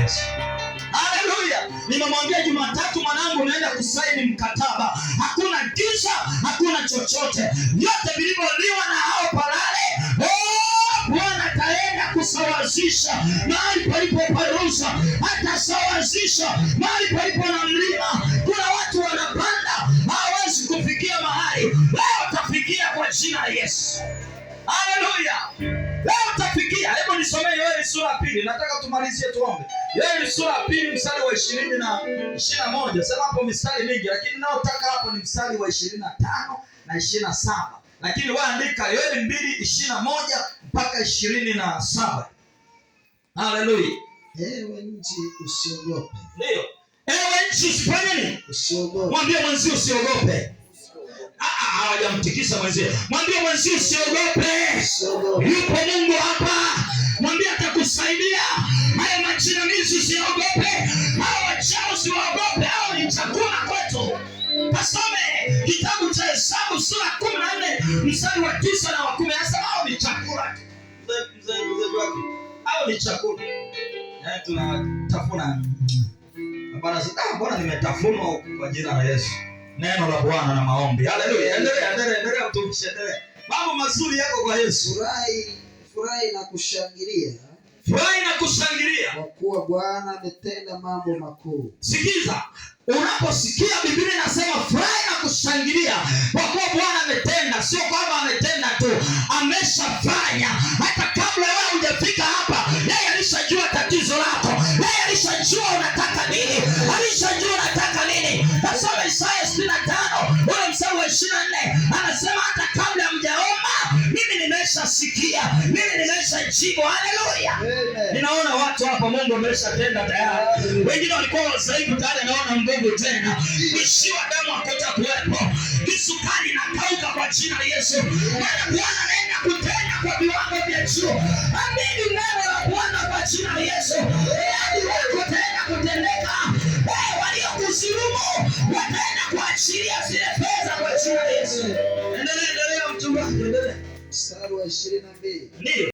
Yesu. Haleluya. Nimemwambia Jumatatu, mwanangu, naenda kusaini mkataba. Hakuna giza, hakuna chochote. Vyote vilivyoliwa na hao palale, Bwana ataenda kusawazisha. Mahali palipo parusa atasawazisha. Mahali palipo na mlima, kuna watu wanapanda hawawezi kufikia mahali, leo utafikia kwa jina la Yesu. Haleluya. Leo utafikia. Hebu nisomee Yoeli sura ya 2. Nataka tumalizie tuombe. Yoeli sura ya 2 mstari wa 20 na 21. Sema hapo mistari mingi, lakini naotaka hapo ni mstari wa 25 na 27. Lakini wewe andika Yoeli 2:21 mpaka 27. Haleluya. Ewe nchi usiogope. Ndio. Ewe nchi usifanye nini? Usiogope. Mwambie mwenzio usiogope. Hawajamtikisa mwenzio. Mwambie mwenzio usiogope. Yupo Mungu hapa. Mwambie atakusaidia. Haya majinamizi usiogope. Hao wachao usiogope. Hao ni chakula kwetu. Kasome kitabu cha Hesabu sura 14 mstari wa 9 na wa 10. Hasa hao ni chakula. Mzee wake. Hao ni chakula. Tunatafuna. Mbona nimetafunwa kwa jina la Yesu. Neno la Bwana na maombi. Haleluya. Endelea mtumishi, endelea. Mambo mazuri yako kwa Yesu. Furahi na kushangilia. Furahi na kushangilia. Kwa kuwa Bwana ametenda mambo makuu. Sikiza. Unaposikia Biblia inasema furahi na kushangilia kwa kuwa Bwana ametenda, sio kwamba ametenda tu, ameshafanya. Hata kabla wewe hujafika hapa, yeye alishajua tatizo lako. Yeye alishajua unataka nini. Alishajua unataka nini. Nasoma Isaya 65 ule mstari wa 24. Anasema hata kabla hamjaomba, mimi nimeshasikia. Mimi nimeshajibu. Haleluya. Ninaona watu hapa Mungu ameshatenda tayari. Wengine walikuwa wasaibu tayari, naona Mungu tena. Kuishiwa damu hakutakuwepo. Kisukari inakauka kwa jina la Yesu. Maana Bwana anaenda kutenda kwa viwango vya juu. Amini neno la Bwana kwa jina la Yesu. Hadi wako tena kutendeka. Waliokuzirumu wataenda kuachilia zile pesa kwa jina la Yesu. Endelea mchungaji, endelea. Mstari wa 22. Ndio.